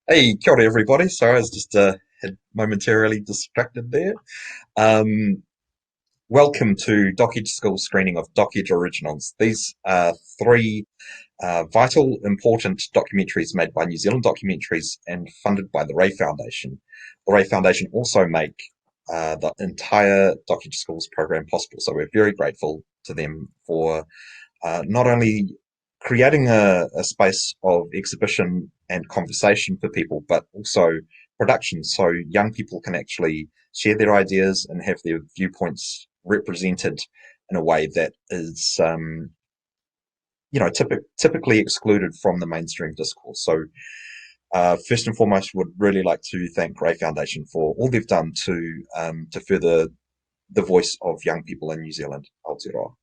Hey, kia ora everybody. Sorry, I was just had momentarily distracted there. Um, Welcome to Dockage School screening of Dockage Originals. These are three vital, important documentaries made by New Zealand Documentaries and funded by the Ray Foundation. The Ray Foundation also make the entire Dockage Schools program possible, so we're very grateful to them for not only creating a space of exhibition and conversation for people, but also production so young people can actually share their ideas and have their viewpoints represented in a way that is, typically excluded from the mainstream discourse. So, first and foremost, would really like to thank Ray Foundation for all they've done to further the voice of young people in New Zealand, Aotearoa.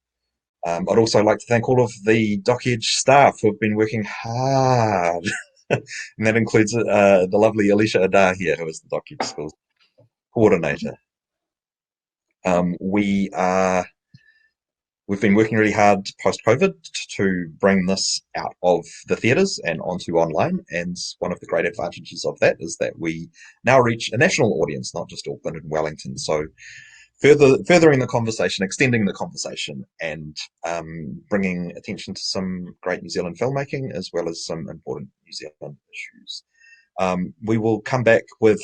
I'd also like to thank all of the Dockage staff who have been working hard. And that includes the lovely Alicia Adar here, who is the Dockage Schools coordinator. Um, we are we've been working really hard post COVID to bring this out of the theatres and onto online. And one of the great advantages of that is that we now reach a national audience, not just Auckland and Wellington. So furthering the conversation, extending the conversation, and bringing attention to some great New Zealand filmmaking as well as some important New Zealand issues. We will come back with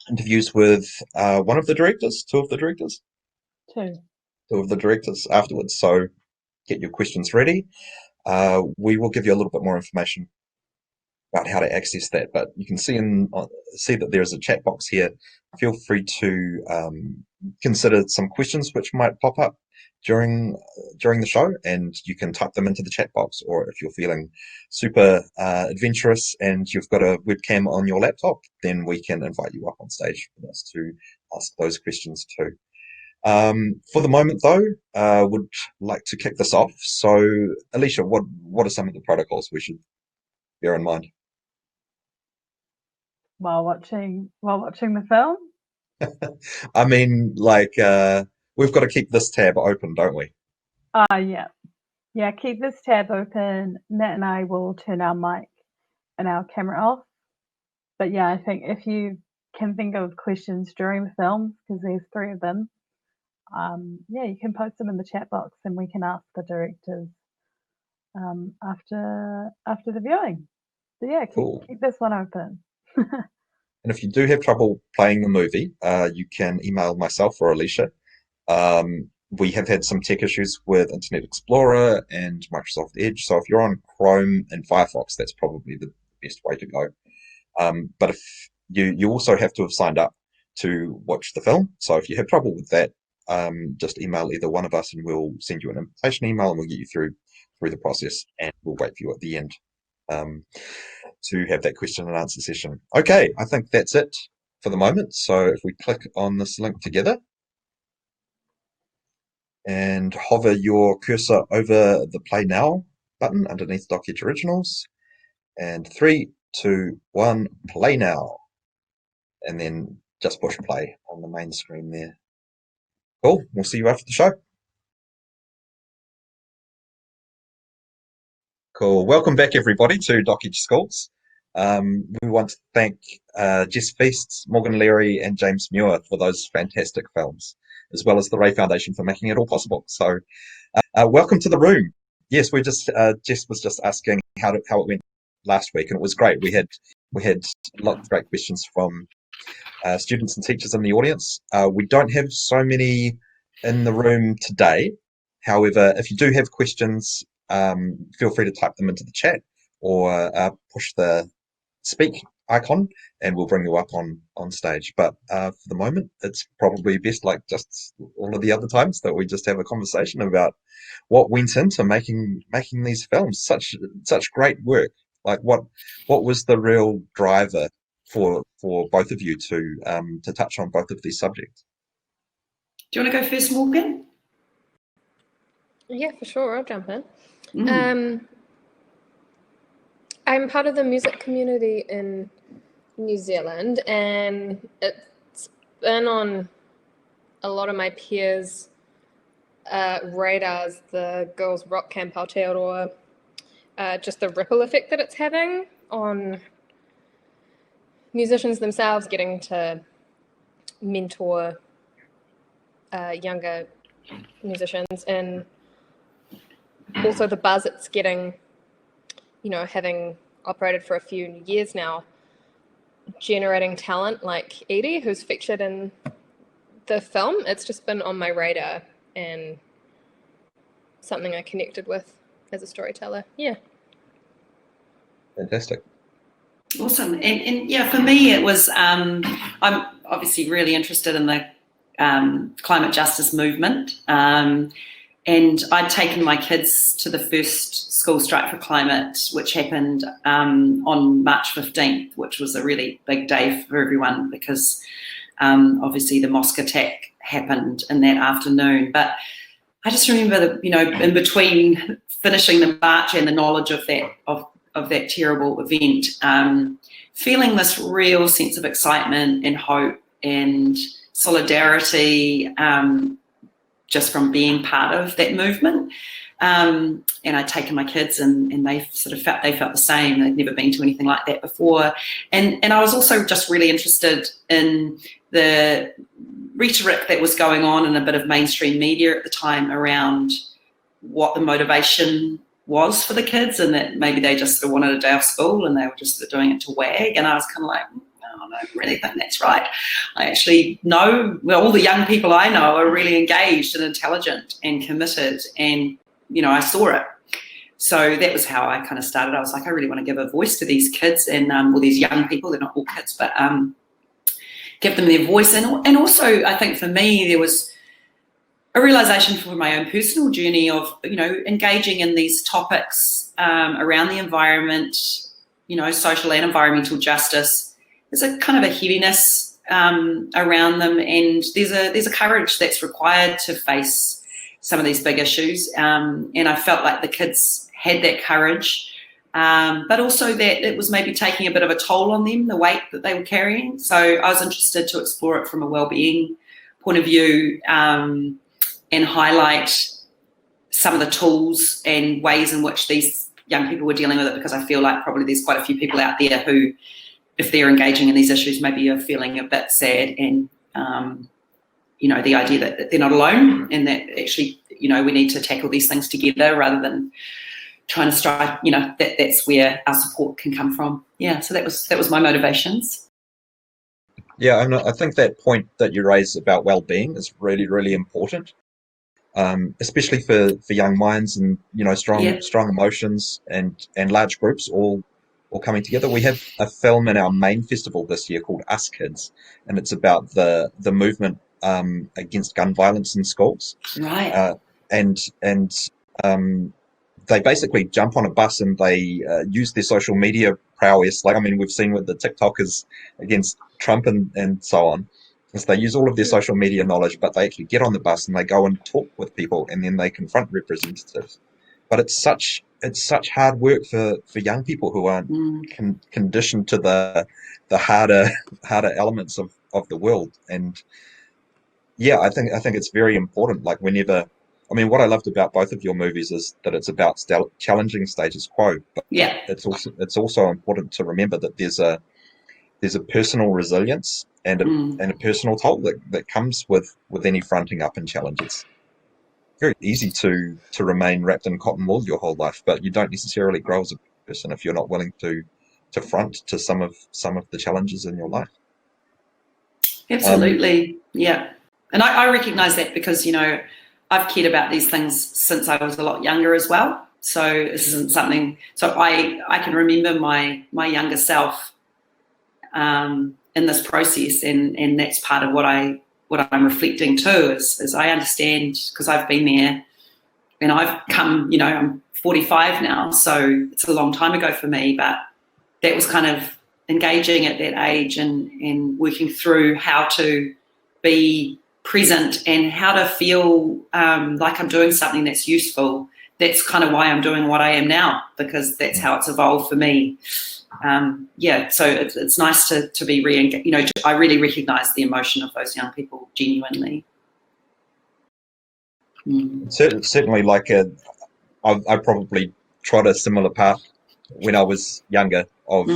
interviews with one of the directors, Two. two of the directors afterwards. So get your questions ready. We will give you a little bit more information about how to access that. But you can see that there is a chat box here. Feel free to consider some questions which might pop up during the show, and you can type them into the chat box. Or if you're feeling super adventurous and you've got a webcam on your laptop, then we can invite you up on stage with us to ask those questions too. For the moment, though, would like to kick this off. So, Alicia, what are some of the protocols we should bear in mind? While watching the film. I mean, like, we've got to keep this tab open, don't we? Yeah, yeah. Keep this tab open. Nat and I will turn our mic and our camera off. But yeah, I think if you can think of questions during the film, because there's three of them, yeah, you can post them in the chat box, and we can ask the directors after the viewing. So yeah, keep Cool. keep this one open. And if you do have trouble playing the movie, you can email myself or Alicia. We have had some tech issues with Internet Explorer and Microsoft Edge, so if you're on Chrome and Firefox, that's probably the best way to go. But if you also have to have signed up to watch the film, so if you have trouble with that, just email either one of us and we'll send you an invitation email and we'll get you through the process, and we'll wait for you at the end um, to have that question and answer session. Okay, I think that's it for the moment. So if we click on this link together and hover your cursor over the Play Now button underneath Dockage Originals, and three, two, one, play now. And then just push play on the main screen there. Cool. We'll see you after the show. Cool. Welcome back, everybody, to Dockage Schools. We want to thank Jess Feast, Morgan Leary, and James Muir for those fantastic films, as well as the Ray Foundation for making it all possible. So, welcome to the room. Yes, Jess was just asking how it went last week, and it was great. We had a lot of great questions from students and teachers in the audience. We don't have so many in the room today. However, if you do have questions, feel free to type them into the chat or push the speak icon and we'll bring you up on stage. But for the moment, it's probably best, like just all of the other times, that we just have a conversation about what went into making these films. Such great work. Like what was the real driver for both of you to touch on both of these subjects? Do you want to go first, Morgan? Yeah, for sure. I'll jump in. Mm. I'm part of the music community in New Zealand, and it's been on a lot of my peers' radars, the Girls Rock Camp Aotearoa, just the ripple effect that it's having on musicians themselves getting to mentor younger musicians, and also the buzz it's getting, having operated for a few years now, generating talent like Edie, who's featured in the film. It's just been on my radar and something I connected with as a storyteller. Yeah. Fantastic. Awesome. And yeah, for me, it was, I'm obviously really interested in the climate justice movement. And I'd taken my kids to the first School Strike for Climate, which happened on March 15th, which was a really big day for everyone because obviously the mosque attack happened in that afternoon. But I just remember that, in between finishing the march and the knowledge of that terrible event, feeling this real sense of excitement and hope and solidarity just from being part of that movement. And I'd taken my kids and they sort of felt the same. They'd never been to anything like that before. And I was also just really interested in the rhetoric that was going on in a bit of mainstream media at the time around what the motivation was for the kids, and that maybe they just sort of wanted a day off school and they were just sort of doing it to wag. And I was kind of like, I don't really think that's right. I actually know, all the young people I know are really engaged and intelligent and committed, and I saw it. So that was how I kind of started. I was like, I really want to give a voice to these kids and these young people. They're not all kids, but give them their voice. And also, I think for me, there was a realization for my own personal journey of, engaging in these topics around the environment, social and environmental justice. There's a kind of a heaviness around them, and there's a courage that's required to face some of these big issues. And I felt like the kids had that courage, but also that it was maybe taking a bit of a toll on them, the weight that they were carrying. So I was interested to explore it from a well-being point of view, and highlight some of the tools and ways in which these young people were dealing with it, because I feel like probably there's quite a few people out there who, if they're engaging in these issues, maybe are feeling a bit sad, and the idea that they're not alone, and that actually, we need to tackle these things together rather than trying to strive, that's where our support can come from. Yeah, so that was my motivations. Yeah, and I think that point that you raised about well-being is really, really important, especially for young minds and strong emotions and large groups all coming together. We have a film in our main festival this year called Us Kids, and it's about the movement against gun violence in schools. Right. And they basically jump on a bus and they use their social media prowess. We've seen with the TikTokers against Trump and so on. Is they use all of their social media knowledge, but they actually get on the bus and they go and talk with people, and then they confront representatives. But it's such hard work for young people who aren't conditioned to the harder elements of the world. And yeah, I think it's very important. Like what I loved about both of your movies is that it's about challenging status quo, but yeah, it's also important to remember that there's a personal resilience and a personal toll that comes with any fronting up and challenges. Very easy to remain wrapped in cotton wool your whole life, but you don't necessarily grow as a person if you're not willing to front to some of the challenges in your life. Absolutely. Yeah. And I recognize that because, I've cared about these things since I was a lot younger as well. So this isn't something, so I can remember my younger self in this process, and that's part of what I'm reflecting too, is I understand, because I've been there and I've come, I'm 45 now, so it's a long time ago for me, but that was kind of engaging at that age and working through how to be present and how to feel like I'm doing something that's useful. That's kind of why I'm doing what I am now, because that's how it's evolved for me. So it's nice to be re-engaged. I really recognise the emotion of those young people genuinely. Certainly, I probably trod a similar path when I was younger of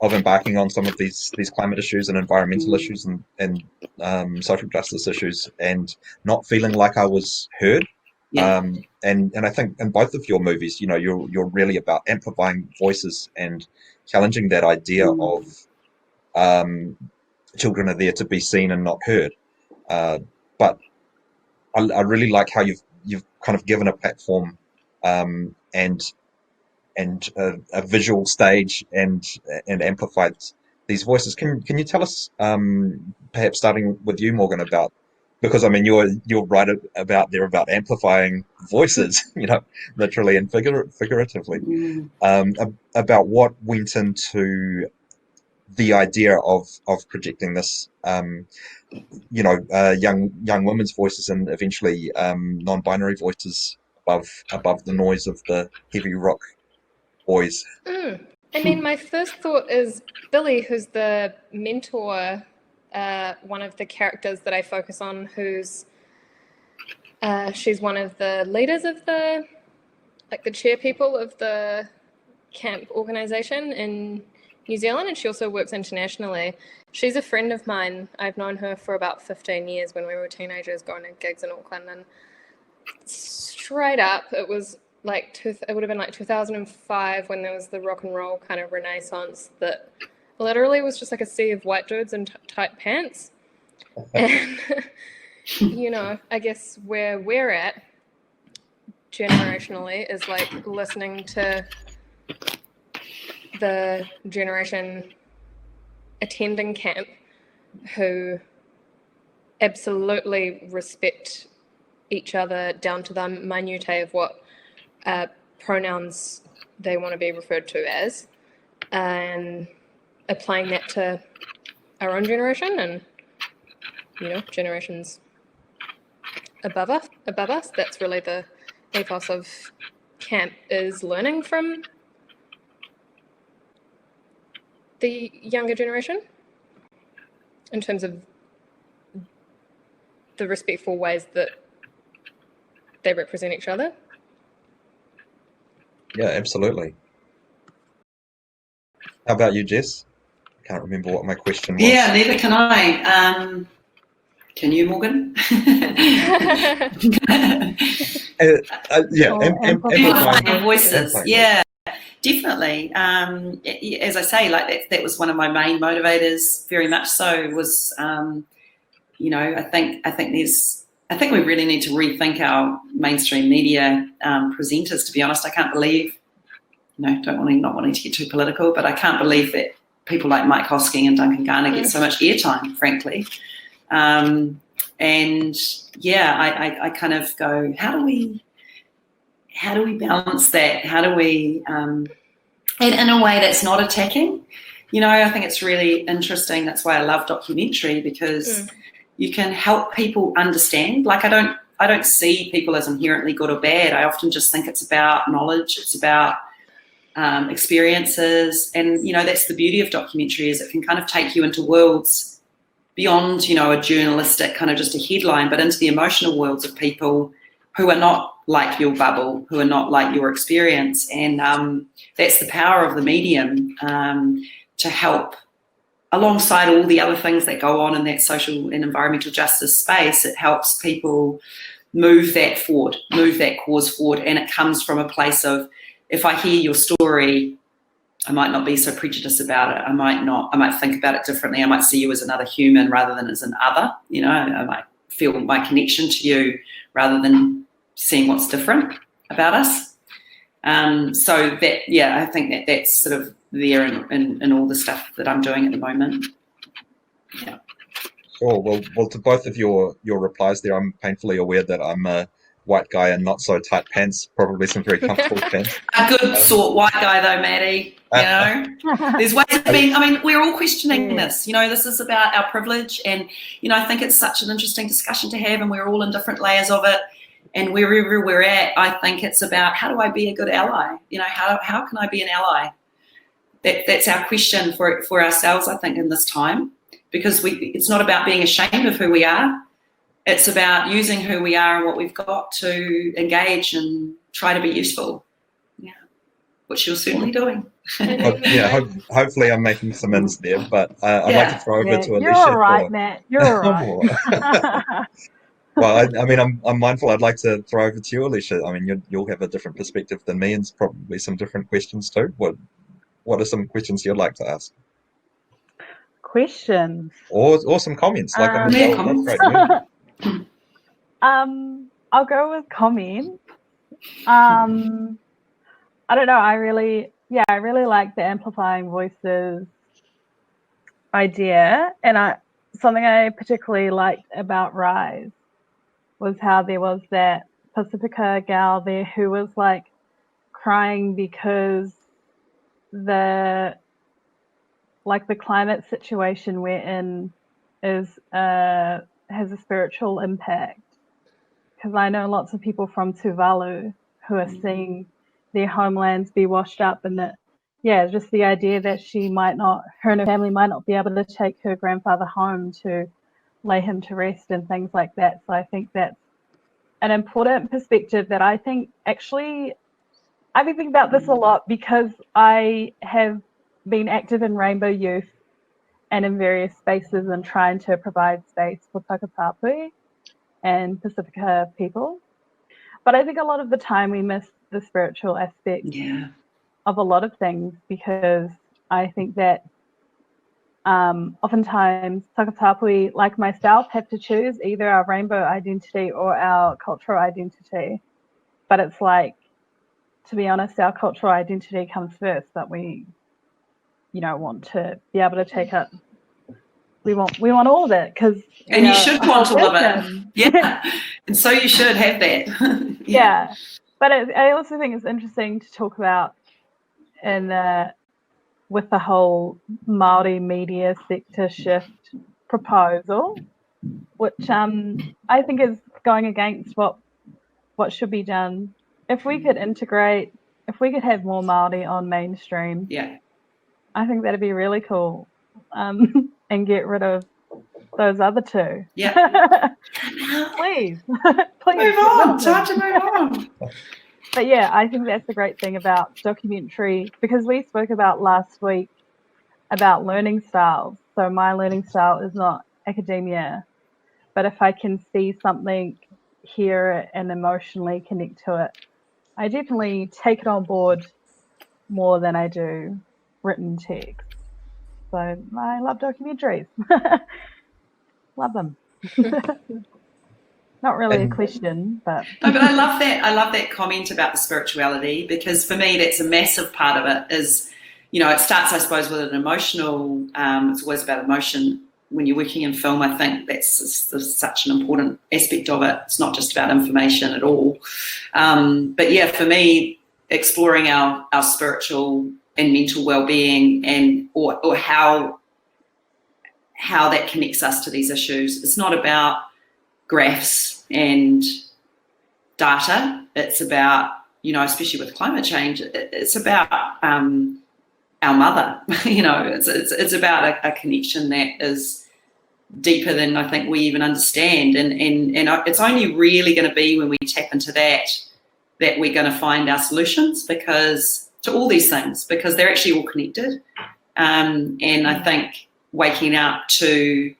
embarking on some of these climate issues and environmental issues and social justice issues, and not feeling like I was heard. Yeah. And I think in both of your movies, you're really about amplifying voices and challenging that idea of children are there to be seen and not heard. But I really like how you've kind of given a platform and a visual stage and amplified these voices. Can you tell us, perhaps starting with you, Morgan, about, because I mean you're right about amplifying voices, literally and figuratively, about what went into the idea of projecting this, young women's voices and eventually non-binary voices above the noise of the heavy rock boys. I mean, my first thought is Billy, who's the mentor, one of the characters that I focus on, she's one of the leaders of the chair people of the camp organization in New Zealand, and she also works internationally. She's a friend of mine. I've known her for about 15 years when we were teenagers going to gigs in Auckland, and straight up, it was it would have been like 2005 when there was the rock and roll kind of renaissance that literally was just like a sea of white dudes in tight pants. And, I guess where we're at generationally is like listening to the generation attending camp who absolutely respect each other down to the minutiae of what pronouns they want to be referred to as, and applying that to our own generation and generations above us. That's really the ethos of camp, is learning from the younger generation in terms of the respectful ways that they represent each other. Yeah, absolutely. How about you, Jess? I can't remember what my question was. Yeah, neither can I. Can you, Morgan? Amplifying voices. Yeah, definitely. As I say, that was one of my main motivators. Very much so. Was I think we really need to rethink our mainstream media presenters. To be honest, I can't believe. Not wanting to get too political, but I can't believe that people like Mike Hosking and Duncan Garner get so much airtime, frankly. And yeah, I kind of go, how do we balance that? How do we, and in a way that's not attacking? I think it's really interesting. That's why I love documentary, because you can help people understand. Like, I don't see people as inherently good or bad. I often just think it's about knowledge. It's about experiences, and that's the beauty of documentary, is it can kind of take you into worlds beyond a journalistic kind of just a headline, but into the emotional worlds of people who are not like your bubble, who are not like your experience. And that's the power of the medium, to help, alongside all the other things that go on in that social and environmental justice space. It helps people move that cause forward, and it comes from a place of, if I hear your story, I might not be so prejudiced about it. I might think about it differently. I might see you as another human rather than as an other. I might feel my connection to you rather than seeing what's different about us. So that, yeah, I think that's sort of there in all the stuff that I'm doing at the moment. Yeah. Sure. Well, to both of your replies there, I'm painfully aware that I'm a white guy and not so tight pants, probably some very comfortable pants. A good sort white guy though, Maddie. There's ways of being. I mean, we're all questioning this. This is about our privilege, and I think it's such an interesting discussion to have, and we're all in different layers of it. And wherever we're at, I think it's about, how do I be a good ally? How can I be an ally? That's our question for ourselves, I think, in this time, because it's not about being ashamed of who we are. It's about using who we are and what we've got to engage and try to be useful. Yeah. which you're certainly doing. Hopefully I'm making some ins there, but I'd like to throw over to Alicia. You're all right, Matt. You're all right. Well, I mean, I'm mindful. I'd like to throw over to you, Alicia. I mean, you'll have a different perspective than me, and probably some different questions too. What are some questions you'd like to ask, Questions. or some comments? Like, comments. Great. I'll go with comments. I don't know. I really like the amplifying voices idea, and something I particularly liked about Rise was how there was that Pacifica gal there who was like crying because the climate situation we're in is has a spiritual impact. Because I know lots of people from Tuvalu who are seeing their homelands be washed up, and that, just the idea that her and her family might not be able to take her grandfather home to lay him to rest and things like that. So I think that's an important perspective that I think actually, I've been thinking about this a lot because I have been active in Rainbow Youth and in various spaces and trying to provide space for Takapapui and Pacifica people. But I think a lot of the time we miss the spiritual aspect of a lot of things, because I think that oftentimes Takapapui, like myself, have to choose either our rainbow identity or our cultural identity. But it's like, to be honest, our cultural identity comes first, but we want to be able to take up. We want all of it, because you should want all of it. And so you should have that. But I also think it's interesting to talk about with the whole Māori media sector shift proposal, which I think is going against what should be done. If we could have more Māori on mainstream, I think that'd be really cool. And get rid of those other two. Please. Move on. Time to move on. But I think that's the great thing about documentary, because we spoke about last week about learning styles. So my learning style is not academia, but if I can see something, hear it, and emotionally connect to it, I definitely take it on board more than I do written text. So I love documentaries. Love them. Not really a question, but no, but I love that. I love that comment about the spirituality, because for me, that's a massive part of it. Is, it starts, I suppose, with an emotional. It's always about emotion when you're working in film. I think that's such an important aspect of it. It's not just about information at all. But for me, exploring our spiritual and mental well-being, and or how that connects us to these issues. It's not about graphs and data. It's about, especially with climate change, it's about our mother. It's about a connection that is deeper than I think we even understand. And it's only really going to be when we tap into that we're going to find our solutions, to all these things, because they're actually all connected. And I think waking up to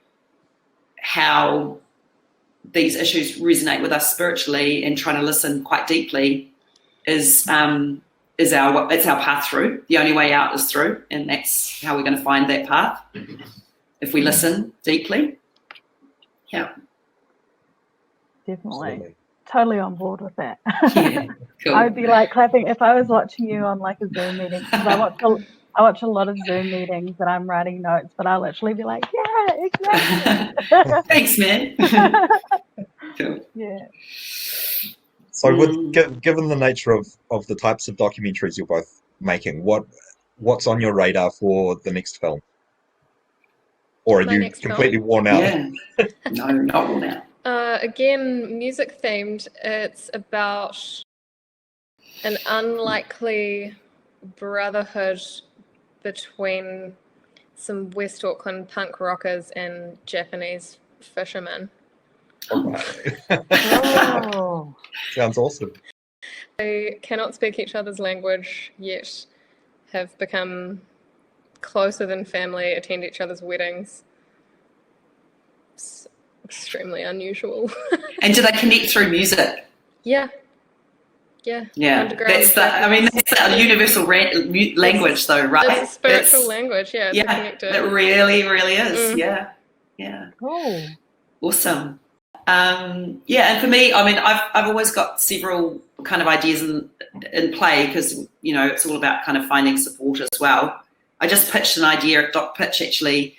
how these issues resonate with us spiritually and trying to listen quite deeply is our path through. The only way out is through, and that's how we're going to find that path if we listen deeply. Definitely. Absolutely. Totally on board with that. Cool. I would be like clapping if I was watching you on like a Zoom meeting, because I watch a lot of Zoom meetings and I'm writing notes, but I'll literally be like, exactly. Thanks, man. Cool. So, given the nature of the types of documentaries you're both making, what's on your radar for the next film? Or are you completely worn out? No, not worn out. Again, music themed. It's about an unlikely brotherhood between some West Auckland punk rockers and Japanese fishermen. All right. Oh. Sounds awesome. They cannot speak each other's language yet have become closer than family, attend each other's weddings. It's extremely unusual. And do they connect through music? Yeah. Yeah, that's the universal language, though, right? It's a spiritual language, yeah. It really, really is. Yeah. Oh. Awesome. And for me, I mean, I've always got several kind of ideas in play because, you know, it's all about kind of finding support as well. I just pitched an idea at Doc Pitch actually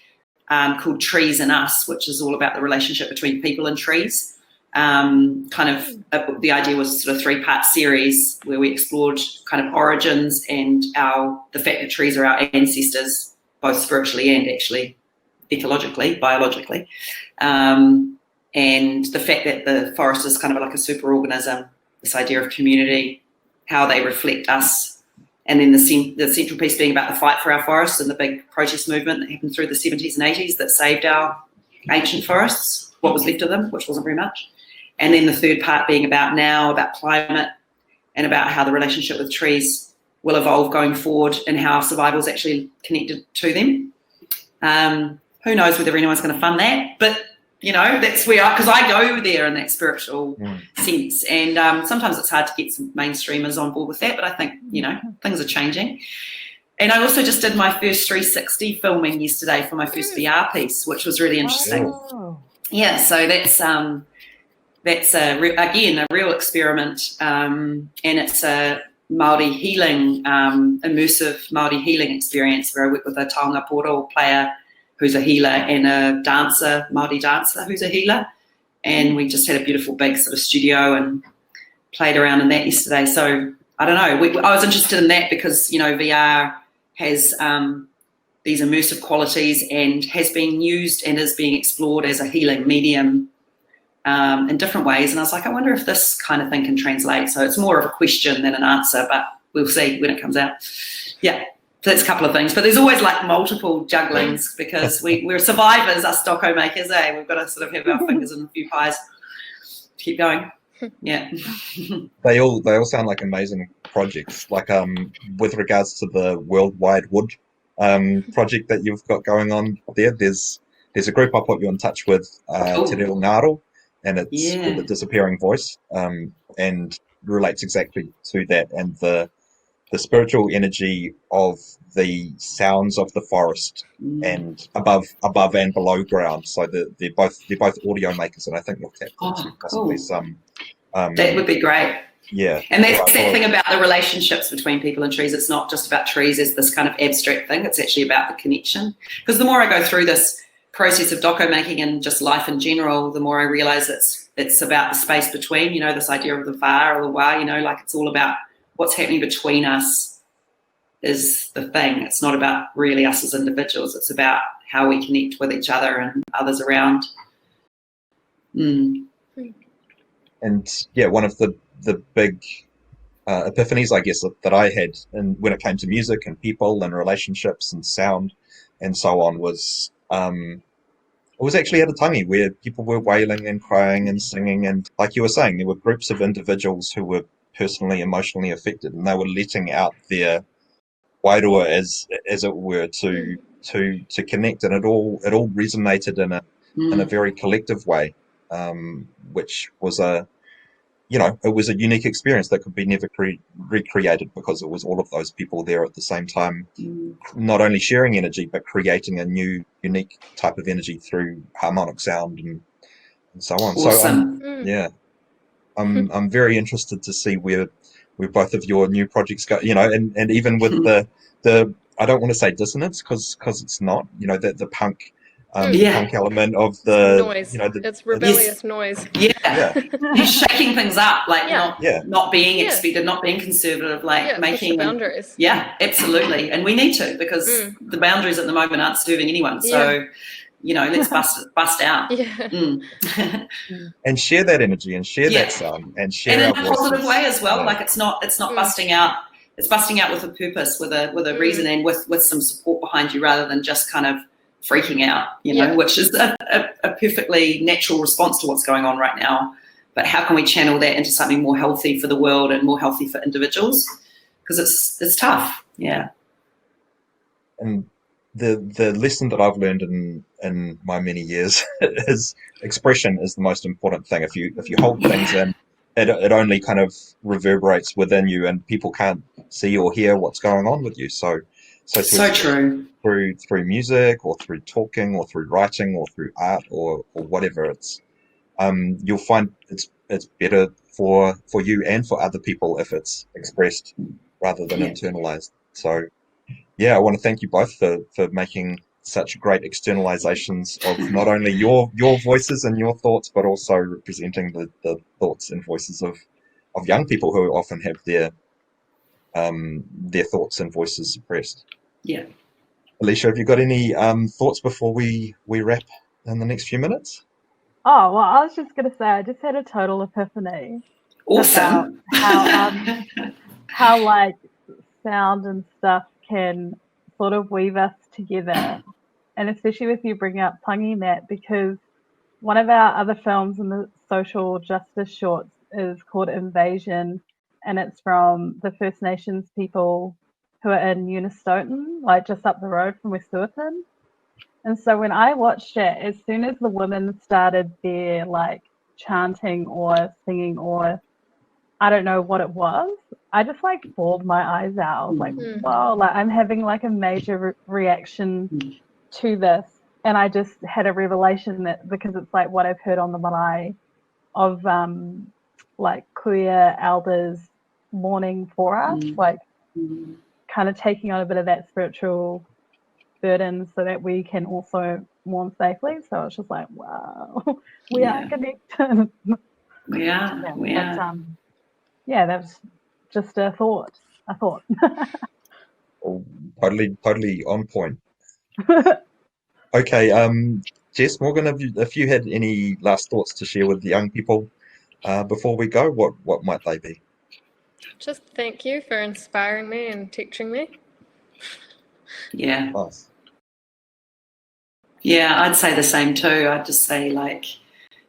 called Trees and Us, which is all about the relationship between people and trees. The idea was sort of 3-part series where we explored kind of origins and the fact that trees are our ancestors, both spiritually and actually ecologically, biologically. And the fact that the forest is kind of like a superorganism, this idea of community, how they reflect us, and then the central piece being about the fight for our forests and the big protest movement that happened through the 70s and 80s that saved our ancient forests, what was left of them, which wasn't very much. And then the third part being about climate and about how the relationship with trees will evolve going forward and how survival is actually connected to them. Who knows whether anyone's going to fund that, but you know, that's where, because I go there in that spiritual sense. And sometimes it's hard to get some mainstreamers on board with that, but I think, you know, things are changing. And I also just did my first 360 filming yesterday for my first VR piece, which was really interesting. Oh. Yeah, so that's a real experiment, and it's a Māori healing, immersive Māori healing experience where I work with a taonga poro player who's a healer and a dancer, Māori dancer who's a healer. And we just had a beautiful big sort of studio and played around in that yesterday. So I don't know, I was interested in that because, you know, VR has these immersive qualities and has been used and is being explored as a healing medium in different ways. And I was like, I wonder if this kind of thing can translate. So it's more of a question than an answer, but we'll see when it comes out. Yeah. So that's a couple of things, but there's always like multiple jugglings because we're survivors, us doco makers, eh? We've got to sort of have our fingers in a few pies to keep going. Yeah. They all sound like amazing projects. Like with regards to the Worldwide Wood project that you've got going on there, there's a group I put you in touch with, Te Reo Ngaro, and it's called The Disappearing Voice, and relates exactly to that and the spiritual energy of the sounds of the forest and above and below ground. So they're both audio makers, and I think you'll tap into possibly some. That would be great. Yeah. And that's that thing about the relationships between people and trees. It's not just about trees as this kind of abstract thing. It's actually about the connection. Because the more I go through this process of doco making and just life in general, the more I realize it's about the space between, you know, this idea of the va or the wa, you know, like it's all about what's happening between us is the thing. It's not about really us as individuals. It's about how we connect with each other and others around. And yeah, one of the big epiphanies, I guess, that I had when it came to music and people and relationships and sound and so on was it was actually at a tangi where people were wailing and crying and singing, and like you were saying, there were groups of individuals who were personally, emotionally affected, and they were letting out their wairua as it were to connect, and it all resonated in a very collective way, which was it was a unique experience that could be never recreated because it was all of those people there at the same time, not only sharing energy but creating a new unique type of energy through harmonic sound and so on. Awesome. So I'm very interested to see where both of your new projects go, you know, and even with the I don't want to say dissonance because it's not, you know, the punk punk element of the noise. You know, it's rebellious noise. You're shaking things up, like not being expected, expected, not being conservative, like making push the boundaries. Yeah, absolutely, and we need to because the boundaries at the moment aren't serving anyone. So. You know, let's bust out. And share that energy and share that sound and share and in a positive way as well. Yeah. Like it's not busting out. It's busting out with a purpose, with a reason, and with some support behind you, rather than just kind of freaking out. You know, which is a perfectly natural response to what's going on right now. but how can we channel that into something more healthy for the world and more healthy for individuals? Because it's tough. Yeah. And the lesson that I've learned in my many years is expression is the most important thing. If you hold things in, it only kind of reverberates within you, and people can't see or hear what's going on with you. So True. through music or through talking or through writing or through art or whatever, it's you'll find it's better for you and for other people if it's expressed rather than Yeah. internalized. So yeah, I want to thank you both for making such great externalizations of not only your voices and your thoughts, but also representing the thoughts and voices of young people who often have their thoughts and voices suppressed. Yeah. Alicia, have you got any thoughts before we wrap in the next few minutes? Oh, well, I was just going to say, I just had a total epiphany Awesome. how like sound and stuff can sort of weave us together. And especially with you bringing up Pangi, Matt, because one of our other films in the social justice shorts is called Invasion, and it's from the First Nations people who are in Unistoten, like just up the road from Westhuiton. And so when I watched it, as soon as the women started their like chanting or singing or I don't know what it was, I just like bawled my eyes out. I was like, wow, like I'm having like a major reaction to this. And I just had a revelation that because it's like what I've heard on the marae of like queer elders mourning for us, like kind of taking on a bit of that spiritual burden so that we can also mourn safely. So it's just like, wow, we are connected. We are. Yeah, that's just a thought. Oh, totally on point. Okay, Jess, Morgan, if you had any last thoughts to share with the young people before we go, what might they be? Just thank you for inspiring me and teaching me. Yeah. Nice. Yeah, I'd say the same too. I'd just say like,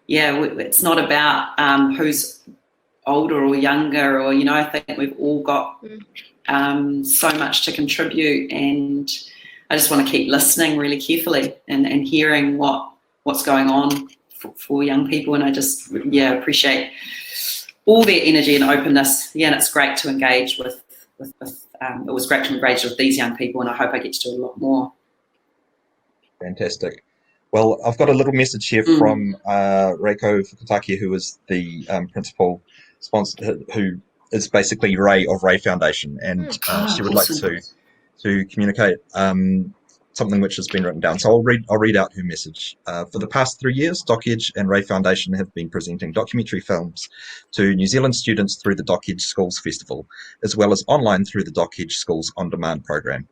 yeah, it's not about who's older or younger, or I think we've all got so much to contribute, and I just want to keep listening really carefully and hearing what's going on for young people, and I just appreciate all their energy and openness. Yeah, and it's great to engage with it was great to engage with these young people, and I hope I get to do a lot more. Fantastic. Well, I've got a little message here from Reiko Fukutaki, who is the principal sponsor, who is basically Ray of Ray Foundation, and she would like to communicate something which has been written down. So I'll read out her message. For the past 3 years, Doc Edge and Ray Foundation have been presenting documentary films to New Zealand students through the Doc Edge Schools Festival, as well as online through the Doc Edge Schools On Demand program.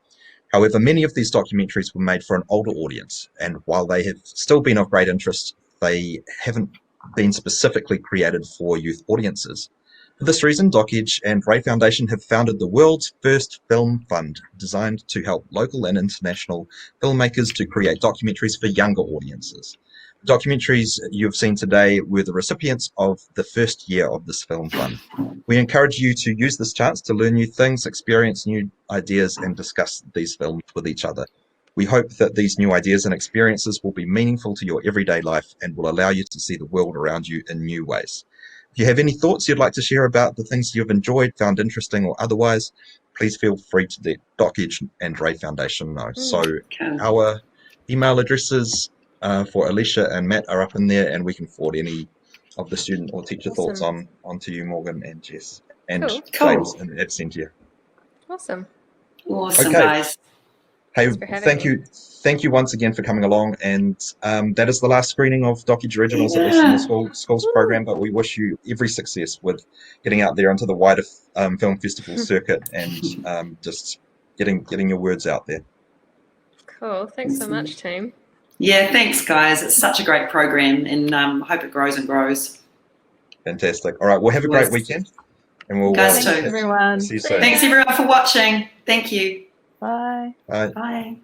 However, many of these documentaries were made for an older audience, and while they have still been of great interest, they haven't been specifically created for youth audiences. For this reason, Doc Edge and Ray Foundation have founded the world's first film fund designed to help local and international filmmakers to create documentaries for younger audiences. The documentaries you've seen today were the recipients of the first year of this film fund. We encourage you to use this chance to learn new things, experience new ideas, and discuss these films with each other. We hope that these new ideas and experiences will be meaningful to your everyday life and will allow you to see the world around you in new ways. If you have any thoughts you'd like to share about the things you've enjoyed, found interesting, or otherwise, please feel free to let Doc Edge and Ray Foundation know. So our email addresses for Alicia and Matt are up in there, and we can forward any of the student or teacher thoughts onto you, Morgan and Jess, and James in absentia. Awesome, guys. Hey, thank you once again for coming along, and that is the last screening of Doc Edge Originals, at least in the schools program, but we wish you every success with getting out there into the wider film festival circuit and just getting your words out there. Cool, thanks so much, team. Yeah, thanks guys, it's such a great program, and I hope it grows and grows. Fantastic. All right, well, have a great weekend, and we'll guys too. Everyone. See you soon. Thanks everyone for watching. Thank you. Bye. Bye. Bye.